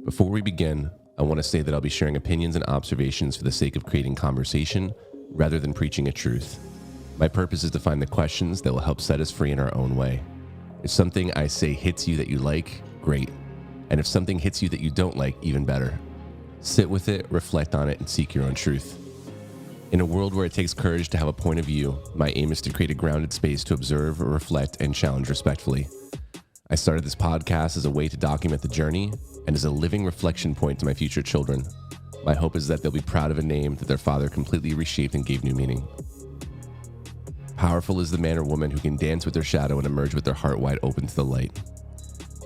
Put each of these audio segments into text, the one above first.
Before we begin, I want to say that I'll be sharing opinions and observations for the sake of creating conversation rather than preaching a truth. My purpose is to find the questions that will help set us free in our own way. If something I say hits you that you like, great. And if something hits you that you don't like, even better. Sit with it, reflect on it, and seek your own truth. In a world where it takes courage to have a point of view, my aim is to create a grounded space to observe, reflect, and challenge respectfully. I started this podcast as a way to document the journey and as a living reflection point to my future children. My hope is that they'll be proud of a name that their father completely reshaped and gave new meaning. Powerful is the man or woman who can dance with their shadow and emerge with their heart wide open to the light.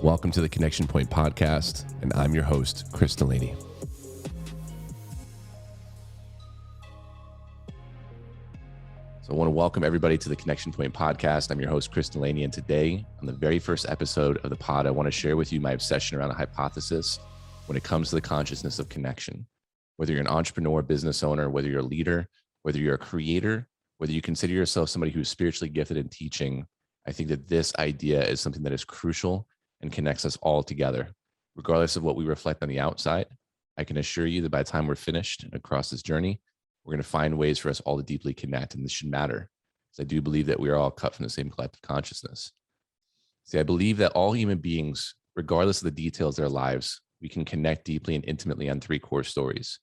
Welcome to the Connection Point Podcast, and I'm your host, Chris Delaney. So I want to welcome everybody to the Connection Point Podcast. I'm your host, Chris Delaney, and today, on the very first episode of the pod, I want to share with you my obsession around a hypothesis when it comes to the consciousness of connection. Whether you're an entrepreneur, business owner, whether you're a leader, whether you're a creator, whether you consider yourself somebody who's spiritually gifted in teaching, I think that this idea is something that is crucial and connects us all together. Regardless of what we reflect on the outside, I can assure you that by the time we're finished across this journey, we're going to find ways for us all to deeply connect, and this should matter, because I do believe that we are all cut from the same collective consciousness. See, I believe that all human beings, regardless of the details of their lives, we can connect deeply and intimately on three core stories.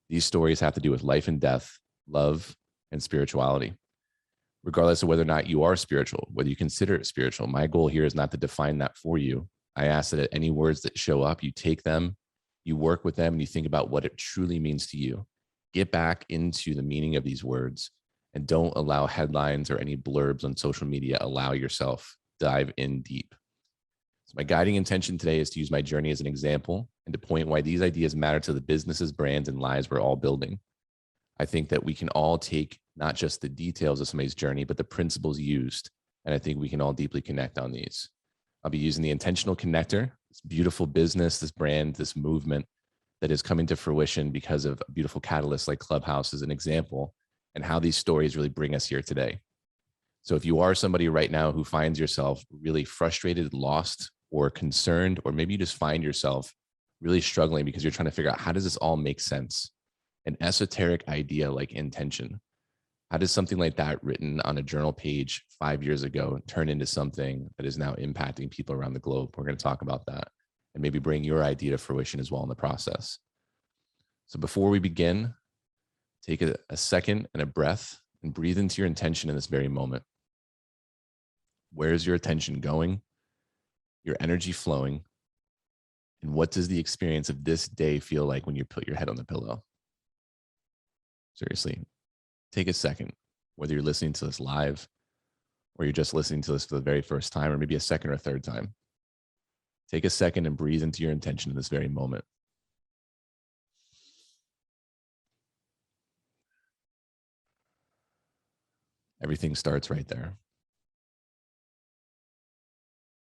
These stories have to do with life and death, love, and spirituality. Regardless of whether or not you are spiritual, whether you consider it spiritual, my goal here is not to define that for you. I ask that any words that show up, you take them, you work with them, and you think about what it truly means to you. Get back into the meaning of these words and don't allow headlines or any blurbs on social media. Allow yourself dive in deep. So my guiding intention today is to use my journey as an example and to point why these ideas matter to the businesses, brands, and lives we're all building. I think that we can all take not just the details of somebody's journey, but the principles used. And I think we can all deeply connect on these. I'll be using the intentional connector, this beautiful business, this brand, this movement that is coming to fruition because of a beautiful catalyst like Clubhouse as an example, and how these stories really bring us here today. So if you are somebody right now who finds yourself really frustrated, lost, or concerned, or maybe you just find yourself really struggling because you're trying to figure out, how does this all make sense? An esoteric idea like intention. How does something like that written on a journal page 5 years ago turn into something that is now impacting people around the globe? We're going to talk about that and maybe bring your idea to fruition as well in the process. So before we begin, take a second and a breath and breathe into your intention in this very moment. Where is your attention going? Your energy flowing? And what does the experience of this day feel like when you put your head on the pillow? Seriously, take a second, whether you're listening to this live or you're just listening to this for the very first time, or maybe a second or third time. Take a second and breathe into your intention in this very moment. Everything starts right there.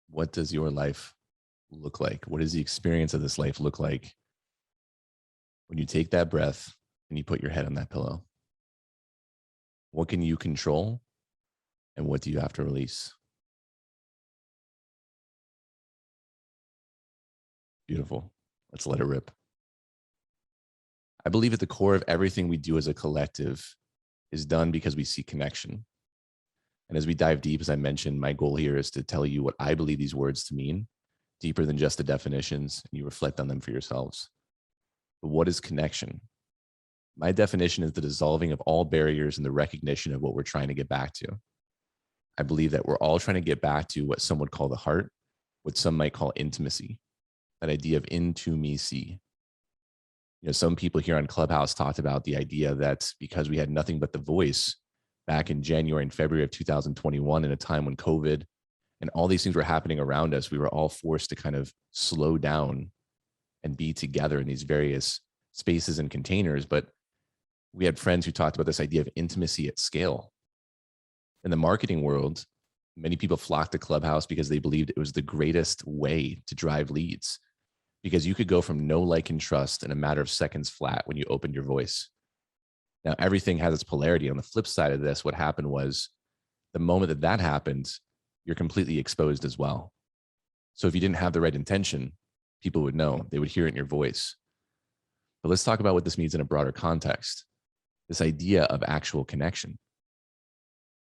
What does your life look like? What does the experience of this life look like when you take that breath and you put your head on that pillow? What can you control, and what do you have to release? Beautiful. Let's let it rip. I believe at the core of everything we do as a collective is done because we seek connection. And as we dive deep, as I mentioned, my goal here is to tell you what I believe these words to mean, deeper than just the definitions, and you reflect on them for yourselves. But what is connection? My definition is the dissolving of all barriers and the recognition of what we're trying to get back to. I believe that we're all trying to get back to what some would call the heart, what some might call intimacy, that idea of into me see. You know, some people here on Clubhouse talked about the idea that because we had nothing but the voice back in January and February of 2021, in a time when COVID and all these things were happening around us, we were all forced to kind of slow down and be together in these various spaces and containers. But we had friends who talked about this idea of intimacy at scale. In the marketing world, many people flocked to Clubhouse because they believed it was the greatest way to drive leads, because you could go from no like and trust in a matter of seconds flat when you opened your voice. Now, everything has its polarity. On the flip side of this, what happened was the moment that happened, you're completely exposed as well. So if you didn't have the right intention, People would know, they would hear it in your voice. But let's talk about what this means in a broader context. This idea of actual connection.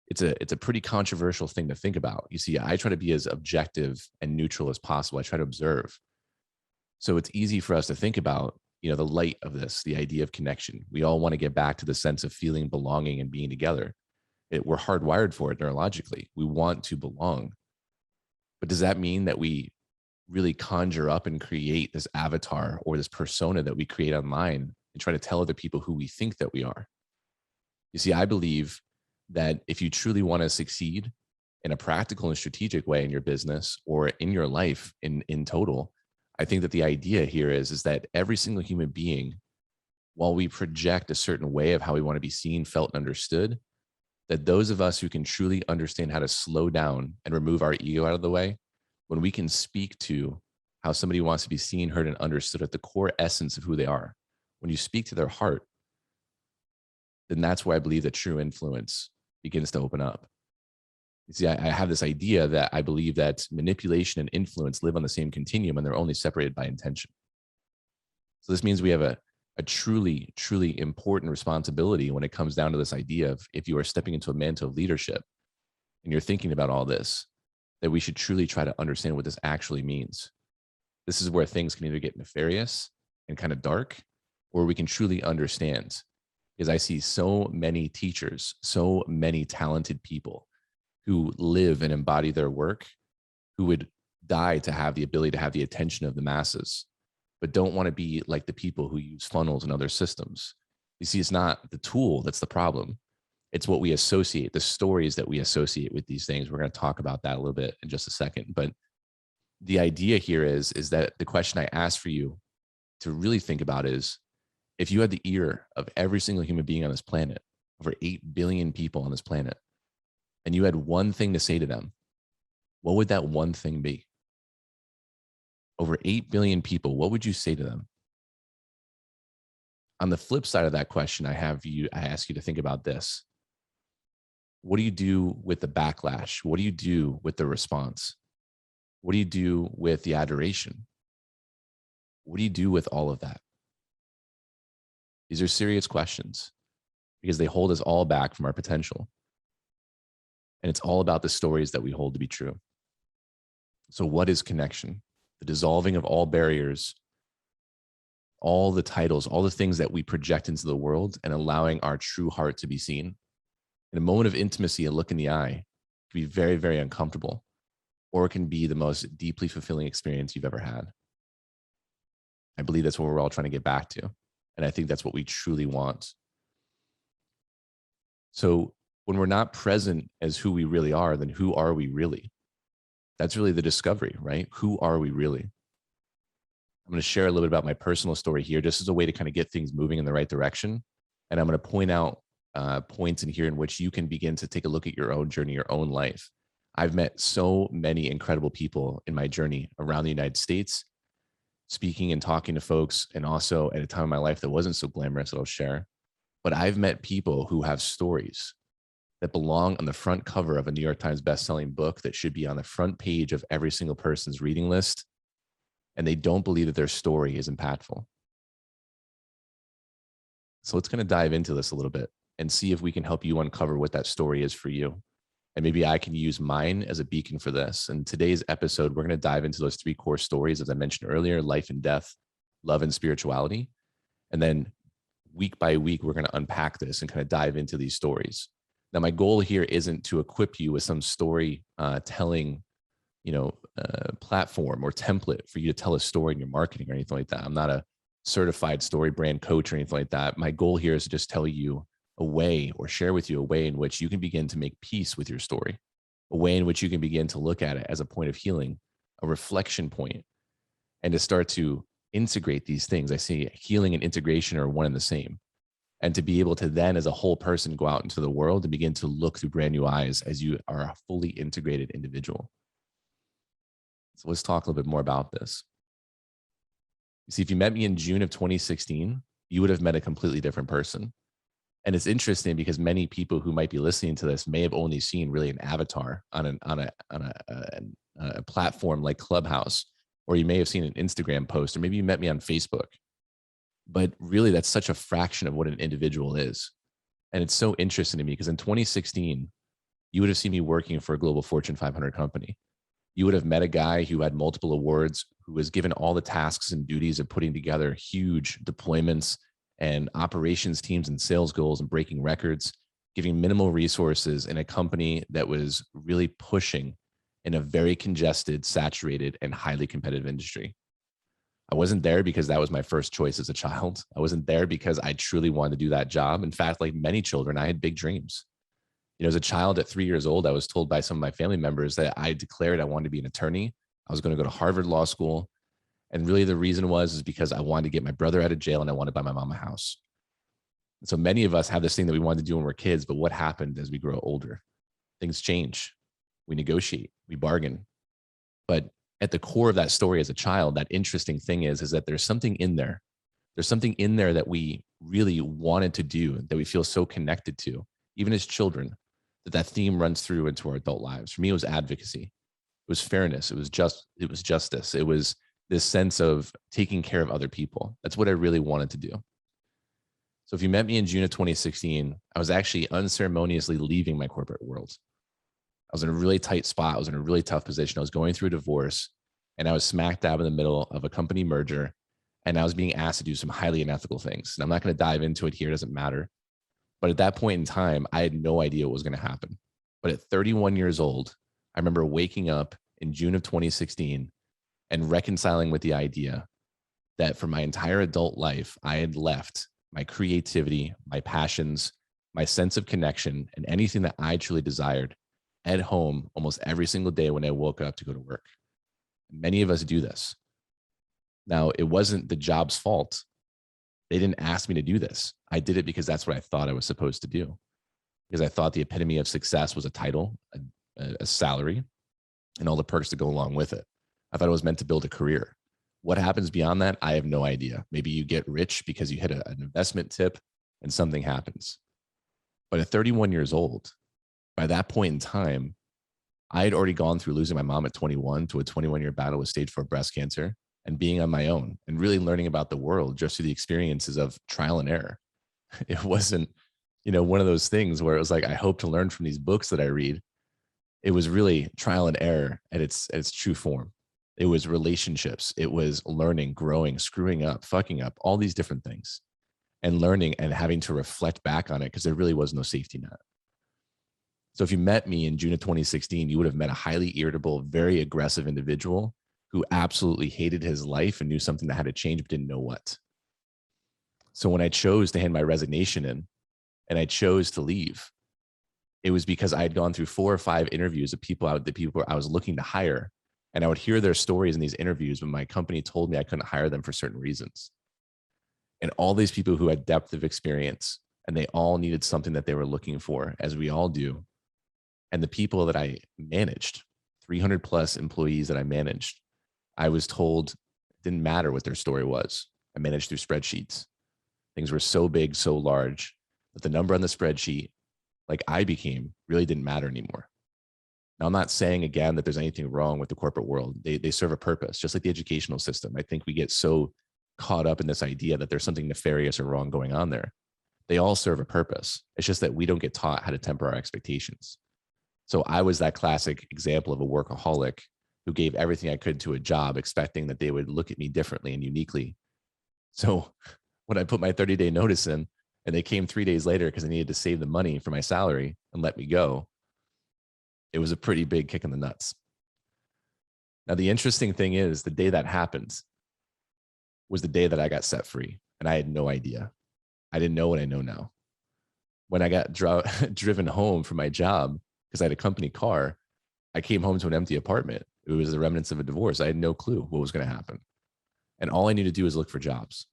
It's a pretty controversial thing to think about. You see, I try to be as objective and neutral as possible. I try to observe. So it's easy for us to think about, the light of this, the idea of connection. We all want to get back to the sense of feeling belonging and being together. We're hardwired for it neurologically. We want to belong. But does that mean that we really conjure up and create this avatar or this persona that we create online and try to tell other people who we think that we are? You see, I believe that if you truly want to succeed in a practical and strategic way in your business or in your life in total, I think that the idea here is that every single human being, while we project a certain way of how we want to be seen, felt, and understood, that those of us who can truly understand how to slow down and remove our ego out of the way, when we can speak to how somebody wants to be seen, heard, and understood at the core essence of who they are, when you speak to their heart, then that's where I believe that true influence begins to open up. You see, I have this idea that I believe that manipulation and influence live on the same continuum and they're only separated by intention. So this means we have a truly, truly important responsibility when it comes down to this idea of if you are stepping into a mantle of leadership and you're thinking about all this, that we should truly try to understand what this actually means. This is where things can either get nefarious and kind of dark, or we can truly understand. Because I see so many teachers, so many talented people who live and embody their work, who would die to have the ability to have the attention of the masses, but don't want to be like the people who use funnels and other systems. You see, it's not the tool that's the problem. It's what we associate, the stories that we associate with these things. We're going to talk about that a little bit in just a second. But the idea here is that the question I ask for you to really think about is, if you had the ear of every single human being on this planet, over 8 billion people on this planet, and you had one thing to say to them, what would that one thing be? Over 8 billion people, what would you say to them? On the flip side of that question, I ask you to think about this. What do you do with the backlash? What do you do with the response? What do you do with the adoration? What do you do with all of that? These are serious questions because they hold us all back from our potential. And it's all about the stories that we hold to be true. So what is connection? The dissolving of all barriers, all the titles, all the things that we project into the world, and allowing our true heart to be seen. In a moment of intimacy, a look in the eye can be very, very uncomfortable, or it can be the most deeply fulfilling experience you've ever had. I believe that's what we're all trying to get back to. And I think that's what we truly want. So when we're not present as who we really are, then who are we really? That's really the discovery, right? Who are we really? I'm going to share a little bit about my personal story here, just as a way to kind of get things moving in the right direction. And I'm going to point out points in here in which you can begin to take a look at your own journey, your own life. I've met so many incredible people in my journey around the United States, speaking and talking to folks, and also at a time in my life that wasn't so glamorous that I'll share. But I've met people who have stories that belong on the front cover of a New York Times bestselling book that should be on the front page of every single person's reading list, and they don't believe that their story is impactful. So let's kind of dive into this a little bit and see if we can help you uncover what that story is for you. And maybe I can use mine as a beacon for this. In today's episode, we're going to dive into those 3 core stories, as I mentioned earlier: life and death, love and spirituality. And then week by week, we're going to unpack this and kind of dive into these stories. Now, my goal here isn't to equip you with some story telling, platform or template for you to tell a story in your marketing or anything like that. I'm not a certified story brand coach or anything like that. My goal here is to just tell you a way, or share with you a way in which you can begin to make peace with your story, a way in which you can begin to look at it as a point of healing, a reflection point, and to start to integrate these things. I see healing and integration are one and the same. And to be able to then, as a whole person, go out into the world and begin to look through brand new eyes as you are a fully integrated individual. So let's talk a little bit more about this. You see, if you met me in June of 2016, you would have met a completely different person. And it's interesting because many people who might be listening to this may have only seen really an avatar on a platform like Clubhouse or you may have seen an Instagram post, or maybe you met me on Facebook. But really, that's such a fraction of what an individual is. And it's so interesting to me because in 2016, you would have seen me working for a global Fortune 500 company. You would have met a guy who had multiple awards, who was given all the tasks and duties of putting together huge deployments and operations teams and sales goals and breaking records, giving minimal resources in a company that was really pushing in a very congested, saturated, and highly competitive industry. I wasn't there because that was my first choice as a child. I wasn't there because I truly wanted to do that job. In fact, like many children, I had big dreams. As a child at 3 years old, I was told by some of my family members that I declared I wanted to be an attorney. I was going to go to Harvard Law School. And really the reason is because I wanted to get my brother out of jail and I wanted to buy my mom a house. So many of us have this thing that we wanted to do when we're kids, but what happened as we grow older? Things change. We negotiate, we bargain. But at the core of that story as a child, that interesting thing is that there's something in there. There's something in there that we really wanted to do, that we feel so connected to, even as children, that theme runs through into our adult lives. For me, it was advocacy. It was fairness. It was justice. It was this sense of taking care of other people. That's what I really wanted to do. So if you met me in June of 2016, I was actually unceremoniously leaving my corporate world. I was in a really tight spot. I was in a really tough position. I was going through a divorce, and I was smack dab in the middle of a company merger, and I was being asked to do some highly unethical things. And I'm not going to dive into it here. It doesn't matter. But at that point in time, I had no idea what was going to happen. But at 31 years old, I remember waking up in June of 2016 and reconciling with the idea that for my entire adult life, I had left my creativity, my passions, my sense of connection, and anything that I truly desired at home almost every single day when I woke up to go to work. Many of us do this. Now, it wasn't the job's fault. They didn't ask me to do this. I did it because that's what I thought I was supposed to do. Because I thought the epitome of success was a title, a salary, and all the perks that go along with it. I thought it was meant to build a career. What happens beyond that? I have no idea. Maybe you get rich because you hit an investment tip and something happens. But at 31 years old, by that point in time, I had already gone through losing my mom at 21 to a 21-year battle with stage 4 breast cancer, and being on my own and really learning about the world just through the experiences of trial and error. It wasn't, one of those things where it was like, I hope to learn from these books that I read. It was really trial and error at its true form. It was relationships. It was learning, growing, screwing up, fucking up, all these different things, and learning and having to reflect back on it because there really was no safety net. So if you met me in June of 2016, you would have met a highly irritable, very aggressive individual who absolutely hated his life and knew something that had to change, but didn't know what. So when I chose to hand my resignation in and I chose to leave, it was because I had gone through 4 or 5 interviews of people I was looking to hire. And I would hear their stories in these interviews when my company told me I couldn't hire them for certain reasons. And all these people who had depth of experience, and they all needed something that they were looking for, as we all do. And the people that I managed, 300 plus employees that I managed, I was told it didn't matter what their story was. I managed through spreadsheets. Things were so big, so large that the number on the spreadsheet, like I became, really didn't matter anymore. Now, I'm not saying again that there's anything wrong with the corporate world. They serve a purpose, just like the educational system. I think we get so caught up in this idea that there's something nefarious or wrong going on there. They all serve a purpose. It's just that we don't get taught how to temper our expectations. So I was that classic example of a workaholic who gave everything I could to a job, expecting that they would look at me differently and uniquely. So when I put my 30-day notice in and they came 3 days later because I needed to save the money for my salary and let me go, it was a pretty big kick in the nuts. Now, the interesting thing is the day that happened was the day that I got set free, and I had no idea. I didn't know what I know now. When I got driven home from my job, because I had a company car, I came home to an empty apartment. It was the remnants of a divorce. I had no clue what was going to happen. And all I needed to do was look for jobs.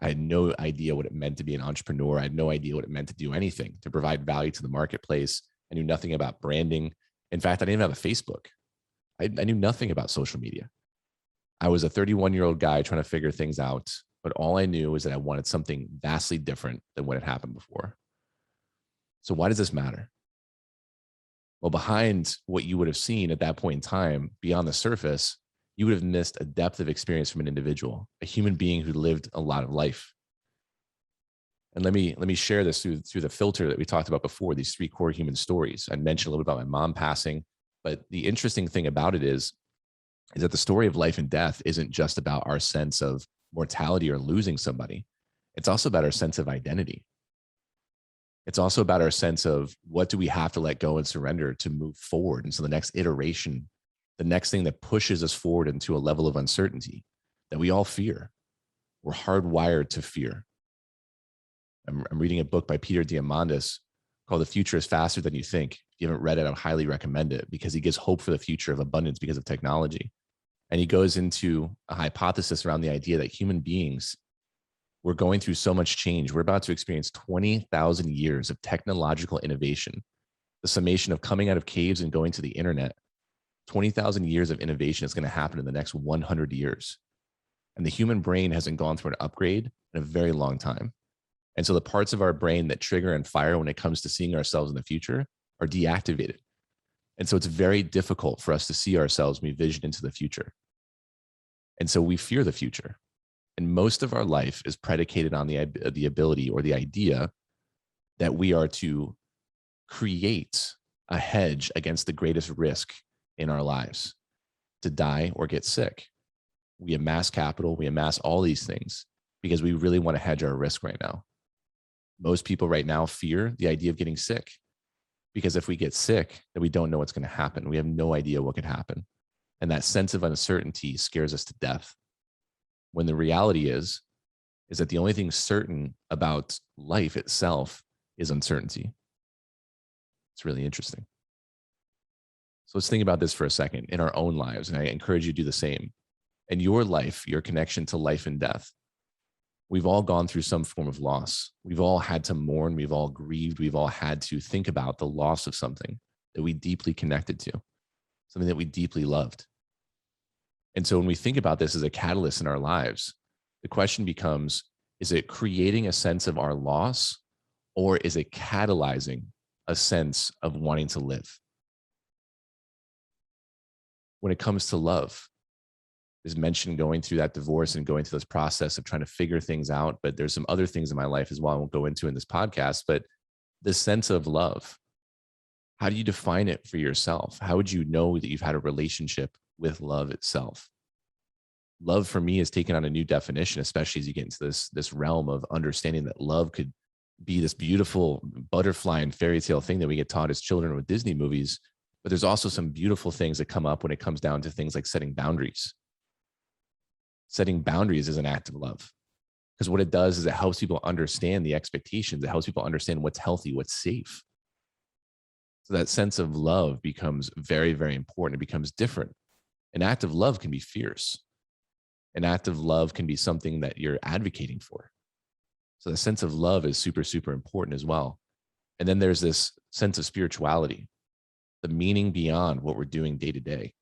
I had no idea what it meant to be an entrepreneur. I had no idea what it meant to do anything, to provide value to the marketplace. I knew nothing about branding. In fact, I didn't even have a Facebook. I knew nothing about social media. I was a 31-year-old guy trying to figure things out, but all I knew was that I wanted something vastly different than what had happened before. So why does this matter? Well, behind what you would have seen at that point in time, beyond the surface, you would have missed a depth of experience from an individual, a human being who lived a lot of life. And let me share this through the filter that we talked about before, these three core human stories. I mentioned a little bit about my mom passing, but the interesting thing about it is that the story of life and death isn't just about our sense of mortality or losing somebody. It's also about our sense of identity. It's also about our sense of what do we have to let go and surrender to move forward. And so the next iteration, the next thing that pushes us forward into a level of uncertainty that we all fear. We're hardwired to fear. I'm reading a book by Peter Diamandis called The Future is Faster Than You Think. If you haven't read it, I highly recommend it because he gives hope for the future of abundance because of technology. And he goes into a hypothesis around the idea that human beings, we're going through so much change. We're about to experience 20,000 years of technological innovation, the summation of coming out of caves and going to the internet. 20,000 years of innovation is going to happen in the next 100 years. And the human brain hasn't gone through an upgrade in a very long time. And so the parts of our brain that trigger and fire when it comes to seeing ourselves in the future are deactivated. And so it's very difficult for us to see ourselves when we vision into the future. And so we fear the future. And most of our life is predicated on the ability or the idea that we are to create a hedge against the greatest risk in our lives, to die or get sick. We amass capital, we amass all these things because we really want to hedge our risk right now. Most people right now fear the idea of getting sick because if we get sick, then we don't know what's going to happen. We have no idea what could happen. And that sense of uncertainty scares us to death. When the reality is that the only thing certain about life itself is uncertainty. It's really interesting. So let's think about this for a second in our own lives. And I encourage you to do the same. In your life, your connection to life and death, we've all gone through some form of loss. We've all had to mourn. We've all grieved. We've all had to think about the loss of something that we deeply connected to, something that we deeply loved. And so when we think about this as a catalyst in our lives, the question becomes, is it creating a sense of our loss or is it catalyzing a sense of wanting to live? When it comes to love, is mentioned going through that divorce and going through this process of trying to figure things out. But there's some other things in my life as well I won't go into in this podcast, but the sense of love, how do you define it for yourself? How would you know that you've had a relationship with love itself? Love for me has taken on a new definition, especially as you get into this realm of understanding that love could be this beautiful butterfly and fairy tale thing that we get taught as children with Disney movies. But there's also some beautiful things that come up when it comes down to things like setting boundaries. Setting boundaries is an act of love because what it does is it helps people understand the expectations. It helps people understand what's healthy, what's safe. So that sense of love becomes very, very important. It becomes different. An act of love can be fierce. An act of love can be something that you're advocating for. So the sense of love is super, super important as well. And then there's this sense of spirituality, the meaning beyond what we're doing day to day,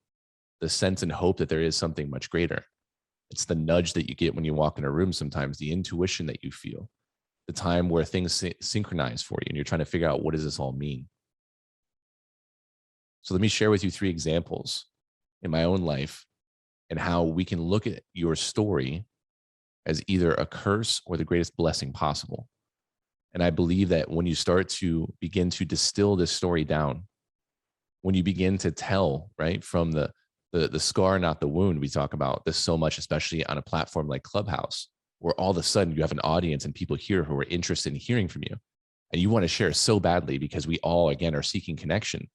the sense and hope that there is something much greater. It's the nudge that you get when you walk in a room sometimes, the intuition that you feel, the time where things synchronize for you and you're trying to figure out what does this all mean. So let me share with you 3 examples in my own life and how we can look at your story as either a curse or the greatest blessing possible. And I believe that when you start to begin to distill this story down, when you begin to tell, right, from the scar, not the wound, we talk about this so much, especially on a platform like Clubhouse, where all of a sudden you have an audience and people here who are interested in hearing from you. And you want to share so badly because we all, again, are seeking connection.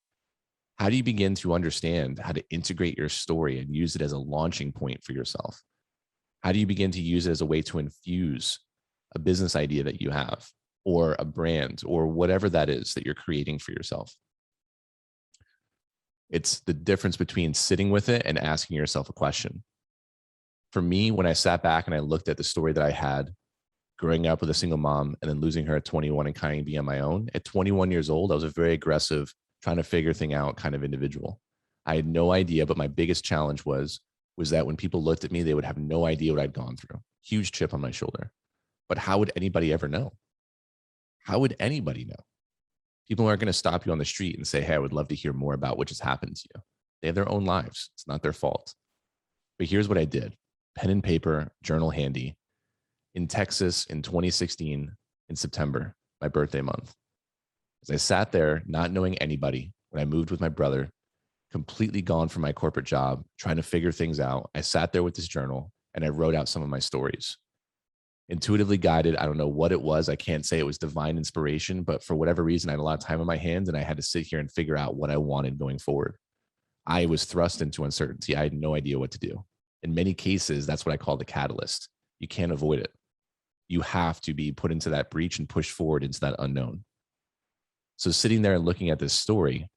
How do you begin to understand how to integrate your story and use it as a launching point for yourself? How do you begin to use it as a way to infuse a business idea that you have or a brand or whatever that is that you're creating for yourself? It's the difference between sitting with it and asking yourself a question. For me, when I sat back and I looked at the story that I had growing up with a single mom and then losing her at 21 and kind of being on my own, at 21 years old, I was a very aggressive, trying to figure things out kind of individual. I had no idea, but my biggest challenge was that when people looked at me, they would have no idea what I'd gone through. Huge chip on my shoulder. But how would anybody ever know? How would anybody know? People aren't going to stop you on the street and say, hey, I would love to hear more about what just happened to you. They have their own lives. It's not their fault. But here's what I did: pen and paper, journal handy. In Texas in 2016, in September, my birthday month, as I sat there, not knowing anybody, when I moved with my brother, completely gone from my corporate job, trying to figure things out, I sat there with this journal and I wrote out some of my stories. Intuitively guided. I don't know what it was. I can't say it was divine inspiration, but for whatever reason, I had a lot of time on my hands and I had to sit here and figure out what I wanted going forward. I was thrust into uncertainty. I had no idea what to do. In many cases, that's what I call the catalyst. You can't avoid it. You have to be put into that breach and push forward into that unknown. So sitting there and looking at this story,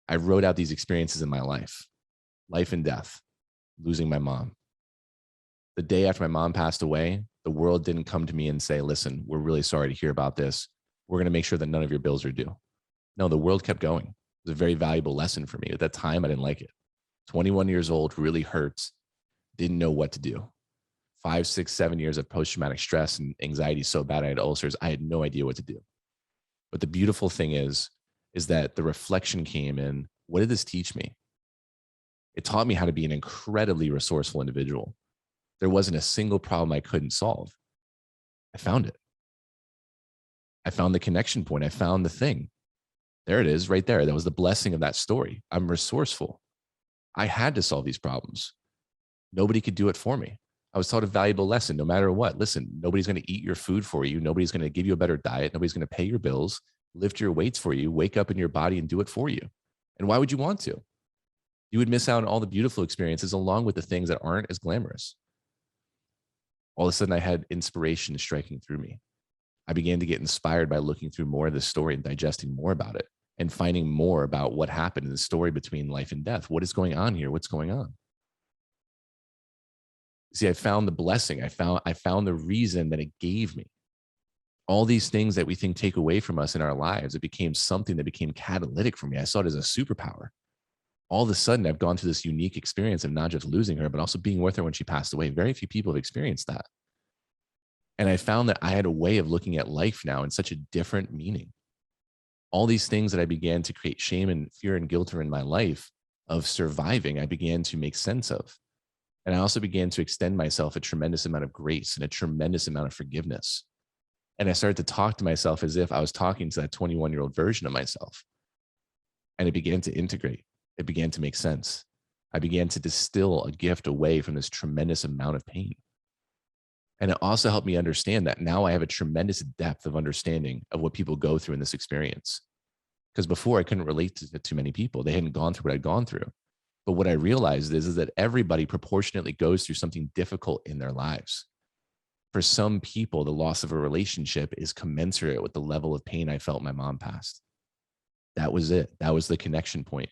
I wrote out these experiences in my life and death, losing my mom. The day after my mom passed away, the world didn't come to me and say, listen, we're really sorry to hear about this. We're going to make sure that none of your bills are due. No, the world kept going. It was a very valuable lesson for me. At that time, I didn't like it. 21 years old, really hurt, didn't know what to do. 5, 6, 7 years of post-traumatic stress and anxiety so bad I had ulcers. I had no idea what to do. But the beautiful thing is that the reflection came in. What did this teach me? It taught me how to be an incredibly resourceful individual. There wasn't a single problem I couldn't solve. I found it. I found the connection point. I found the thing. There it is right there. That was the blessing of that story. I'm resourceful. I had to solve these problems. Nobody could do it for me. I was taught a valuable lesson. No matter what, listen, nobody's going to eat your food for you. Nobody's going to give you a better diet. Nobody's going to pay your bills, lift your weights for you, wake up in your body and do it for you. And why would you want to? You would miss out on all the beautiful experiences along with the things that aren't as glamorous. All of a sudden, I had inspiration striking through me. I began to get inspired by looking through more of the story and digesting more about it and finding more about what happened in the story between life and death. What is going on here? What's going on? See, I found the blessing. I found the reason that it gave me. All these things that we think take away from us in our lives, it became something that became catalytic for me. I saw it as a superpower. All of a sudden, I've gone through this unique experience of not just losing her, but also being with her when she passed away. Very few people have experienced that. And I found that I had a way of looking at life now in such a different meaning. All these things that I began to create shame and fear and guilt in my life of surviving, I began to make sense of. And I also began to extend myself a tremendous amount of grace and a tremendous amount of forgiveness. And I started to talk to myself as if I was talking to that 21-year-old version of myself. And it began to integrate. It began to make sense. I began to distill a gift away from this tremendous amount of pain. And it also helped me understand that now I have a tremendous depth of understanding of what people go through in this experience. Because before I couldn't relate to too many people. They hadn't gone through what I'd gone through. But what I realized is that everybody proportionately goes through something difficult in their lives. For some people, the loss of a relationship is commensurate with the level of pain I felt my mom passed. That was it. That was the connection point.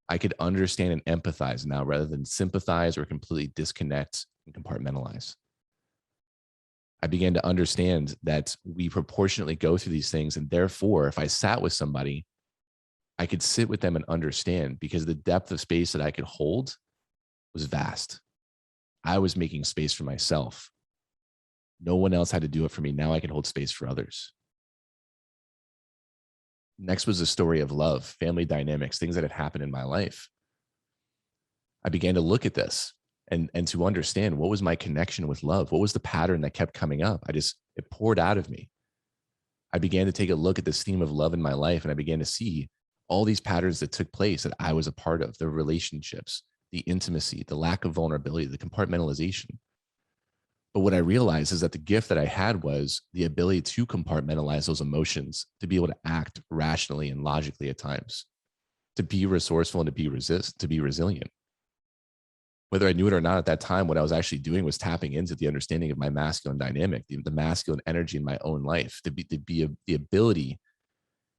I could understand and empathize now rather than sympathize or completely disconnect and compartmentalize. I began to understand that we proportionately go through these things. And therefore, if I sat with somebody, I could sit with them and understand, because the depth of space that I could hold was vast. I was making space for myself. No one else had to do it for me. Now I can hold space for others. Next was the story of love, family dynamics, things that had happened in my life. I began to look at this and to understand what was my connection with love. What was the pattern that kept coming up? It poured out of me. I began to take a look at this theme of love in my life, and I began to see all these patterns that took place that I was a part of: the relationships, the intimacy, the lack of vulnerability, the compartmentalization. But what I realized is that the gift that I had was the ability to compartmentalize those emotions, to be able to act rationally and logically at times, to be resourceful and to be resilient. Whether I knew it or not at that time, what I was actually doing was tapping into the understanding of my masculine dynamic, the masculine energy in my own life, the ability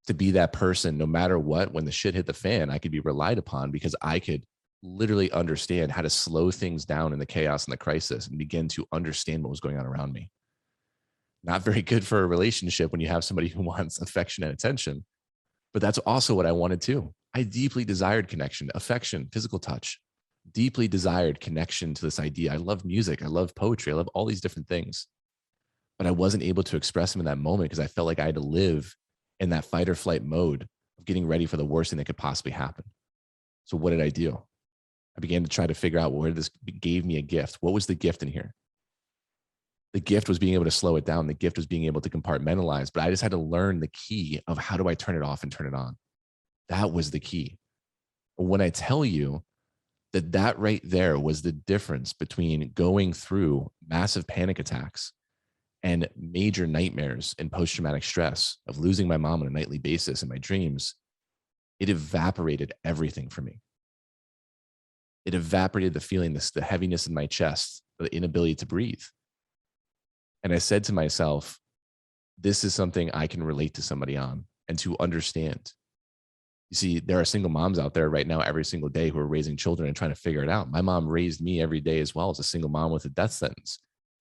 to be that person no matter what. When the shit hit the fan, I could be relied upon because I could literally understand how to slow things down in the chaos and the crisis and begin to understand what was going on around me. Not very good for a relationship when you have somebody who wants affection and attention, but that's also what I wanted too. I deeply desired connection, affection, physical touch, deeply desired connection to this idea. I love music. I love poetry. I love all these different things, but I wasn't able to express them in that moment because I felt like I had to live in that fight or flight mode of getting ready for the worst thing that could possibly happen. So what did I do? I began to try to figure out where this gave me a gift. What was the gift in here? The gift was being able to slow it down. The gift was being able to compartmentalize, but I just had to learn the key of how do I turn it off and turn it on. That was the key. When I tell you that right there was the difference between going through massive panic attacks and major nightmares and post-traumatic stress of losing my mom on a nightly basis in my dreams, it evaporated everything for me. It evaporated the feeling, the heaviness in my chest, the inability to breathe. And I said to myself, this is something I can relate to somebody on and to understand. You see, there are single moms out there right now every single day who are raising children and trying to figure it out. My mom raised me every day as well as a single mom with a death sentence.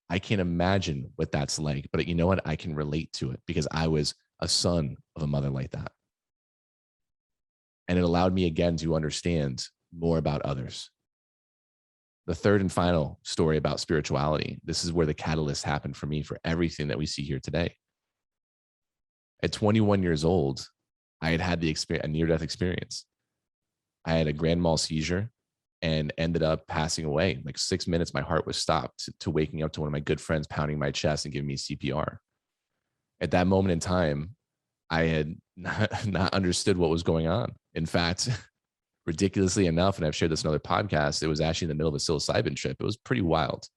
I can't imagine what that's like, but you know what? I can relate to it because I was a son of a mother like that. And it allowed me again to understand more about others. The third and final story about spirituality, this is where the catalyst happened for me for everything that we see here today. At 21 years old, I had had a near-death experience. I had a grand mal seizure and ended up passing away. Like 6 minutes, my heart was stopped to waking up to one of my good friends pounding my chest and giving me CPR. At that moment in time, I had not understood what was going on. In fact, ridiculously enough, and I've shared this in other podcasts, it was actually in the middle of a psilocybin trip. It was pretty wild.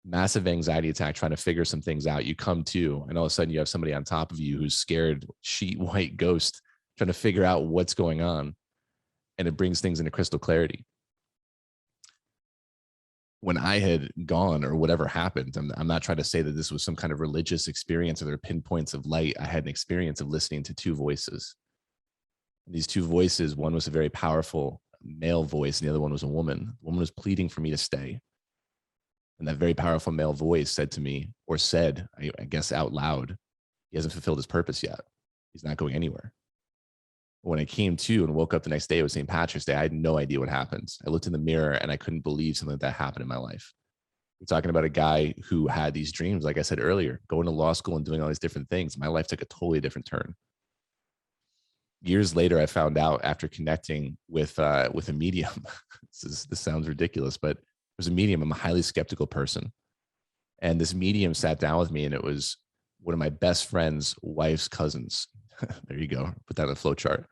Massive anxiety attack, trying to figure some things out. You come to, and all of a sudden you have somebody on top of you who's scared, sheet white ghost, trying to figure out what's going on. And it brings things into crystal clarity. When I had gone or whatever happened, I'm not trying to say that this was some kind of religious experience or there are pinpoints of light. I had an experience of listening to two voices. These two voices, one was a very powerful male voice and the other one was a woman. The woman was pleading for me to stay. And that very powerful male voice said to me, or said, I guess out loud, he hasn't fulfilled his purpose yet. He's not going anywhere. When I came to and woke up the next day, it was St. Patrick's Day. I had no idea what happened. I looked in the mirror and I couldn't believe something like that happened in my life. We're talking about a guy who had these dreams, like I said earlier, going to law school and doing all these different things. My life took a totally different turn. Years later, I found out after connecting with a medium. This sounds ridiculous, but it was a medium. I'm a highly skeptical person. And this medium sat down with me and it was one of my best friend's wife's cousins. There you go. Put that in a flow chart.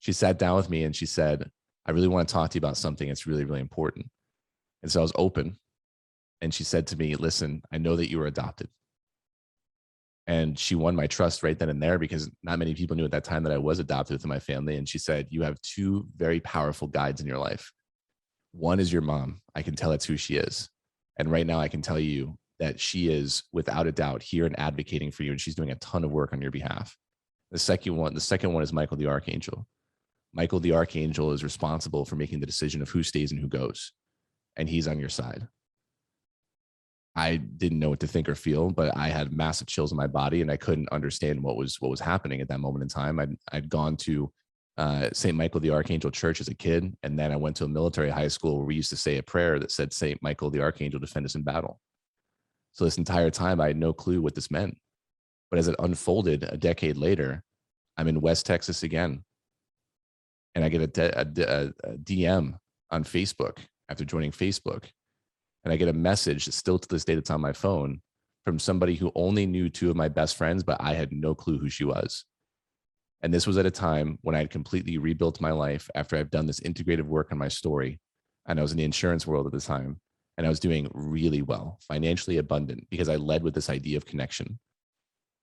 She sat down with me and she said, I really want to talk to you about something. It's really, really important. And so I was open. And she said to me, listen, I know that you were adopted. And she won my trust right then and there because not many people knew at that time that I was adopted within my family. And she said, you have two very powerful guides in your life. One is your mom. I can tell that's who she is. And right now I can tell you that she is without a doubt here and advocating for you. And she's doing a ton of work on your behalf. The second one is Michael the Archangel. Michael the Archangel is responsible for making the decision of who stays and who goes. And he's on your side. I didn't know what to think or feel, but I had massive chills in my body and I couldn't understand what was happening at that moment in time. I'd gone to St. Michael the Archangel Church as a kid. And then I went to a military high school where we used to say a prayer that said, St. Michael the Archangel, defend us in battle. So this entire time, I had no clue what this meant. But as it unfolded a decade later, I'm in West Texas again. And I get a DM on Facebook after joining Facebook. And I get a message still to this day that's on my phone from somebody who only knew two of my best friends, but I had no clue who she was. And this was at a time when I had completely rebuilt my life after I've done this integrative work on my story. And I was in the insurance world at the time. And I was doing really well, financially abundant, because I led with this idea of connection.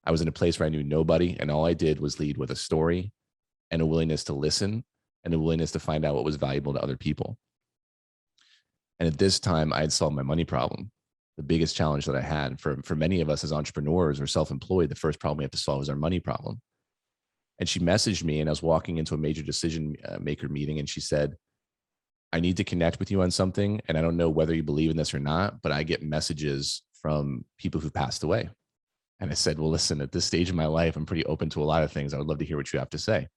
I was in a place where I knew nobody, and all I did was lead with a story and a willingness to listen and a willingness to find out what was valuable to other people. And at this time, I had solved my money problem, the biggest challenge that I had. For many of us as entrepreneurs or self-employed, the first problem we have to solve is our money problem. And she messaged me, and I was walking into a major decision maker meeting, and she said, I need to connect with you on something, and I don't know whether you believe in this or not, but I get messages from people who've passed away. And I said, well, listen, at this stage of my life, I'm pretty open to a lot of things. I would love to hear what you have to say.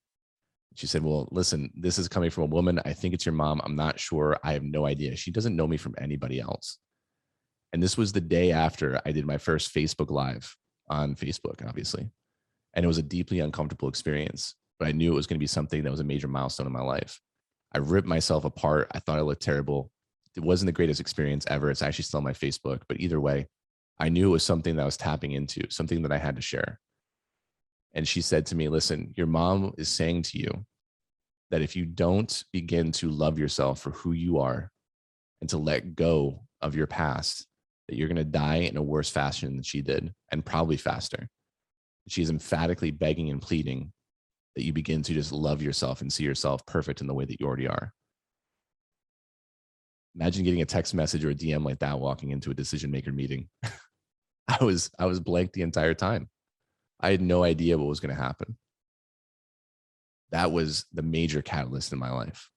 She said, well, listen, this is coming from a woman. I think it's your mom. I'm not sure. I have no idea. She doesn't know me from anybody else. And this was the day after I did my first Facebook Live on Facebook, obviously. And it was a deeply uncomfortable experience, but I knew it was going to be something that was a major milestone in my life. I ripped myself apart. I thought I looked terrible. It wasn't the greatest experience ever. It's actually still on my Facebook, but either way, I knew it was something that I was tapping into, something that I had to share. And she said to me, listen, your mom is saying to you that if you don't begin to love yourself for who you are and to let go of your past, that you're going to die in a worse fashion than she did, and probably faster. She is emphatically begging and pleading that you begin to just love yourself and see yourself perfect in the way that you already are. Imagine getting a text message or a DM like that walking into a decision maker meeting. I was blank the entire time. I had no idea what was going to happen. That was the major catalyst in my life.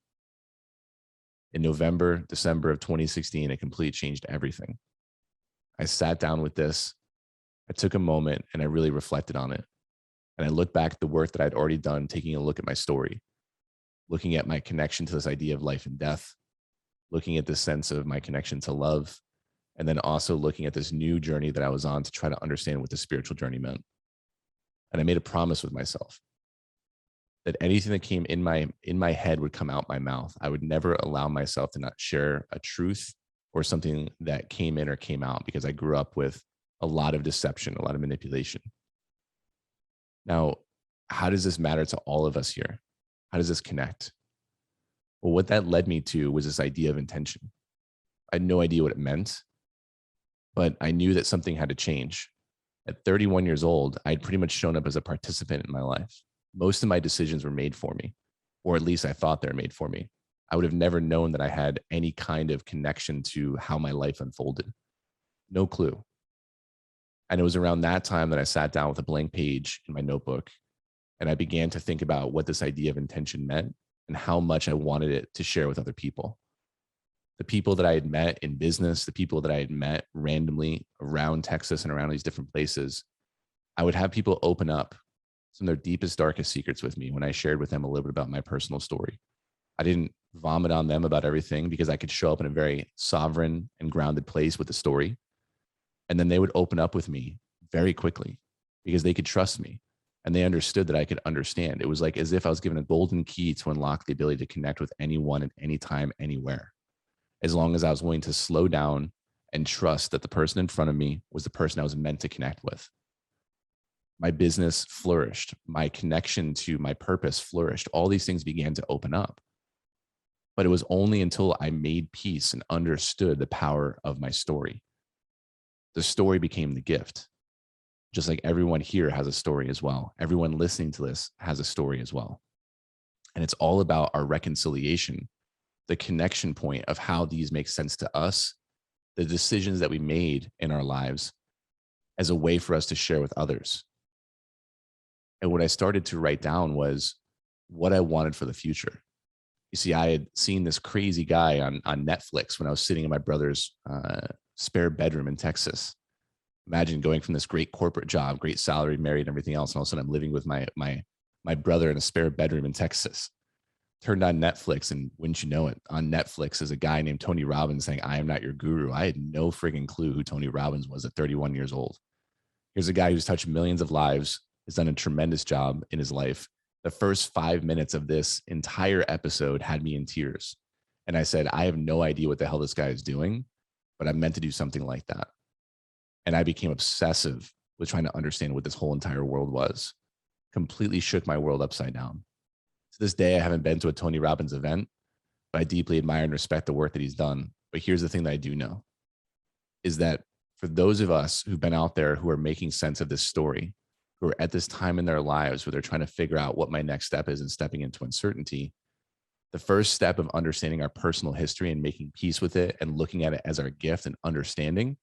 In November, December of 2016, it completely changed everything. I sat down with this. I took a moment and I really reflected on it. And I looked back at the work that I'd already done, taking a look at my story, looking at my connection to this idea of life and death, looking at this sense of my connection to love, and then also looking at this new journey that I was on to try to understand what the spiritual journey meant. And I made a promise with myself that anything that came in my head would come out my mouth. I would never allow myself to not share a truth or something that came in or came out, because I grew up with a lot of deception, a lot of manipulation. Now, how does this matter to all of us here? How does this connect? Well, what that led me to was this idea of intention. I had no idea what it meant, but I knew that something had to change. At 31 years old, I'd pretty much shown up as a participant in my life. Most of my decisions were made for me, or at least I thought they were made for me. I would have never known that I had any kind of connection to how my life unfolded. No clue. And it was around that time that I sat down with a blank page in my notebook and I began to think about what this idea of intention meant and how much I wanted it to share with other people. The people that I had met in business, the people that I had met randomly around Texas and around these different places, I would have people open up some of their deepest, darkest secrets with me when I shared with them a little bit about my personal story. I didn't vomit on them about everything because I could show up in a very sovereign and grounded place with the story. And then they would open up with me very quickly because they could trust me and they understood that I could understand. It was like as if I was given a golden key to unlock the ability to connect with anyone at any time, anywhere, as long as I was willing to slow down and trust that the person in front of me was the person I was meant to connect with. My business flourished. My connection to my purpose flourished. All these things began to open up. But it was only until I made peace and understood the power of my story. The story became the gift. Just like everyone here has a story as well. Everyone listening to this has a story as well. And it's all about our reconciliation, the connection point of how these make sense to us, the decisions that we made in our lives as a way for us to share with others. And what I started to write down was what I wanted for the future. You see, I had seen this crazy guy on Netflix when I was sitting in my brother's spare bedroom in Texas. Imagine going from this great corporate job, great salary, married, and everything else, and all of a sudden I'm living with my brother in a spare bedroom in Texas. Turned on Netflix, and wouldn't you know it, on Netflix is a guy named Tony Robbins saying, "I am not your guru." I had no frigging clue who Tony Robbins was at 31 years old. Here's a guy who's touched millions of lives, has done a tremendous job in his life. The first 5 minutes of this entire episode had me in tears. And I said, I have no idea what the hell this guy is doing, but I'm meant to do something like that. And I became obsessive with trying to understand what this whole entire world was. Completely shook my world upside down. To this day, I haven't been to a Tony Robbins event, but I deeply admire and respect the work that he's done. But here's the thing that I do know is that for those of us who've been out there who are making sense of this story, who are at this time in their lives where they're trying to figure out what my next step is and stepping into uncertainty, the first step of understanding our personal history and making peace with it and looking at it as our gift and understanding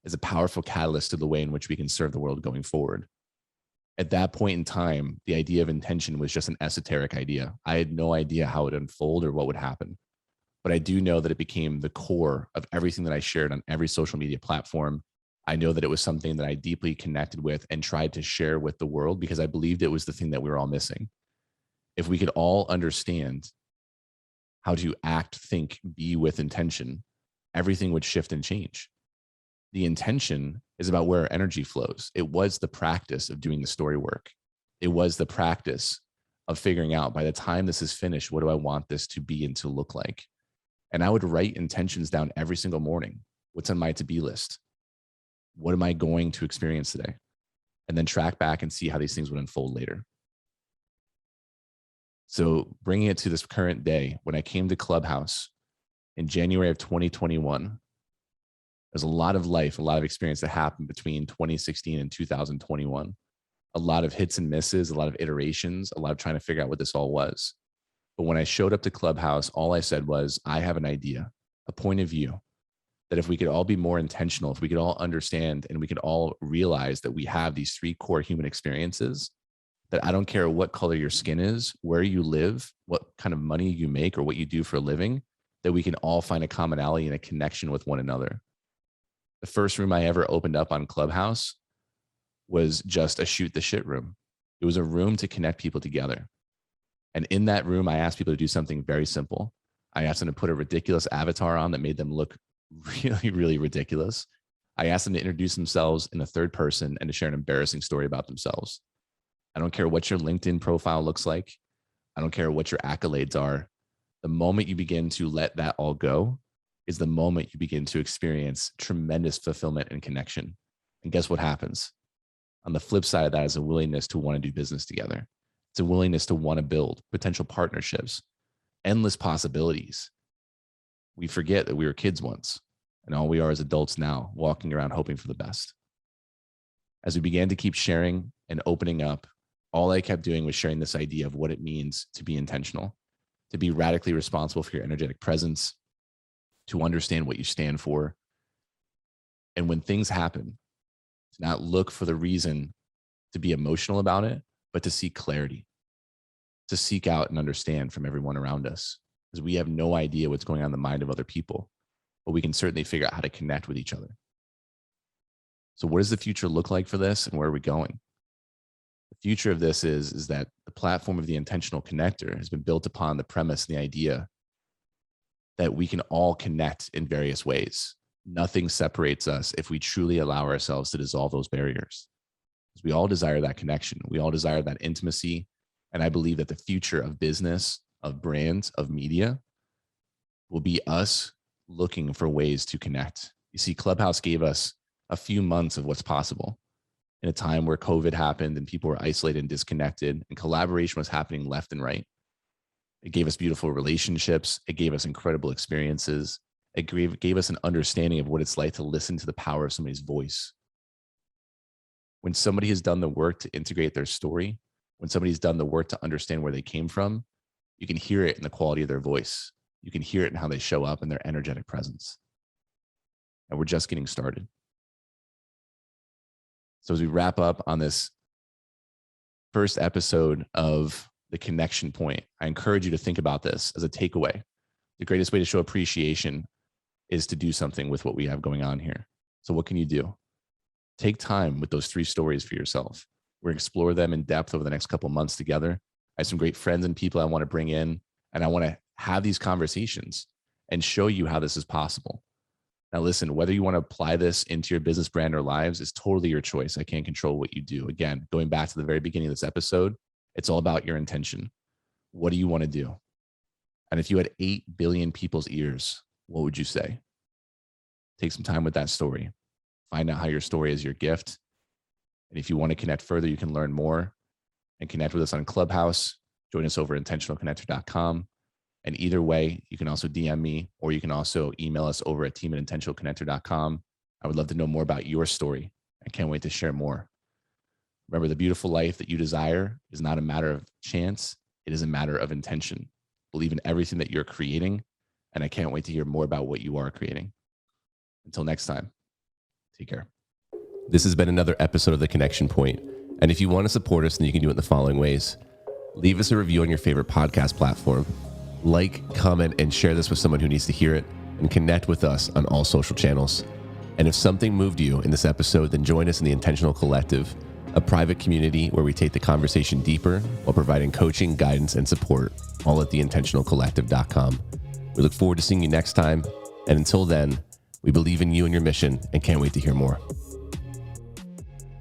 is a powerful catalyst to the way in which we can serve the world going forward. At that point in time, the idea of intention was just an esoteric idea. I had no idea how it would unfold or what would happen. But I do know that it became the core of everything that I shared on every social media platform. I know that it was something that I deeply connected with and tried to share with the world because I believed it was the thing that we were all missing. If we could all understand how to act, think, be with intention, everything would shift and change. The intention is about where our energy flows. It was the practice of doing the story work. It was the practice of figuring out, by the time this is finished, what do I want this to be and to look like? And I would write intentions down every single morning. What's on my to-be list? What am I going to experience today? And then track back and see how these things would unfold later. So bringing it to this current day, when I came to Clubhouse in January of 2021, there's a lot of life, a lot of experience that happened between 2016 and 2021. A lot of hits and misses, a lot of iterations, a lot of trying to figure out what this all was. But when I showed up to Clubhouse, all I said was, I have an idea, a point of view, that if we could all be more intentional, if we could all understand and we could all realize that we have these three core human experiences, that I don't care what color your skin is, where you live, what kind of money you make, or what you do for a living, that we can all find a commonality and a connection with one another. The first room I ever opened up on Clubhouse was just a shoot the shit room. It was a room to connect people together. And in that room, I asked people to do something very simple. I asked them to put a ridiculous avatar on that made them look really, really ridiculous. I asked them to introduce themselves in the third person and to share an embarrassing story about themselves. I don't care what your LinkedIn profile looks like. I don't care what your accolades are. The moment you begin to let that all go is the moment you begin to experience tremendous fulfillment and connection. And guess what happens? On the flip side of that is a willingness to want to do business together. It's a willingness to want to build potential partnerships, endless possibilities. We forget that we were kids once, and all we are is adults now, walking around hoping for the best. As we began to keep sharing and opening up, all I kept doing was sharing this idea of what it means to be intentional, to be radically responsible for your energetic presence, to understand what you stand for. And when things happen, to not look for the reason to be emotional about it, but to seek clarity, to seek out and understand from everyone around us. Because we have no idea what's going on in the mind of other people, but we can certainly figure out how to connect with each other. So what does the future look like for this, and where are we going? The future of this is that the platform of the intentional connector has been built upon the premise and the idea that we can all connect in various ways. Nothing separates us if we truly allow ourselves to dissolve those barriers. Because we all desire that connection. We all desire that intimacy. And I believe that the future of business, of brands, of media will be us looking for ways to connect. You see, Clubhouse gave us a few months of what's possible in a time where COVID happened and people were isolated and disconnected, and collaboration was happening left and right. It gave us beautiful relationships. It gave us incredible experiences. It gave us an understanding of what it's like to listen to the power of somebody's voice. When somebody has done the work to integrate their story, when somebody's done the work to understand where they came from, you can hear it in the quality of their voice. You can hear it in how they show up and their energetic presence. And we're just getting started. So as we wrap up on this first episode of The Connection Point, I encourage you to think about this as a takeaway. The greatest way to show appreciation is to do something with what we have going on here. So what can you do? Take time with those 3 stories for yourself. We're going to explore them in depth over the next couple of months together. I have some great friends and people I want to bring in, and I want to have these conversations and show you how this is possible. Now, listen, whether you want to apply this into your business, brand, or lives is totally your choice. I can't control what you do. Again, going back to the very beginning of this episode, it's all about your intention. What do you want to do? And if you had 8 billion people's ears, what would you say? Take some time with that story. Find out how your story is your gift. And if you want to connect further, you can learn more and connect with us on Clubhouse. Join us over at intentionalconnector.com. And either way, you can also DM me, or you can also email us over at team@intentionalconnector.com. I would love to know more about your story. I can't wait to share more. Remember, the beautiful life that you desire is not a matter of chance. It is a matter of intention. Believe in everything that you're creating. And I can't wait to hear more about what you are creating. Until next time, take care. This has been another episode of The Connection Point. And if you want to support us, then you can do it in the following ways. Leave us a review on your favorite podcast platform. Like, comment, and share this with someone who needs to hear it, and connect with us on all social channels. And if something moved you in this episode, then join us in the Intentional Collective, a private community where we take the conversation deeper while providing coaching, guidance, and support, all at theintentionalcollective.com. We look forward to seeing you next time. And until then, we believe in you and your mission and can't wait to hear more.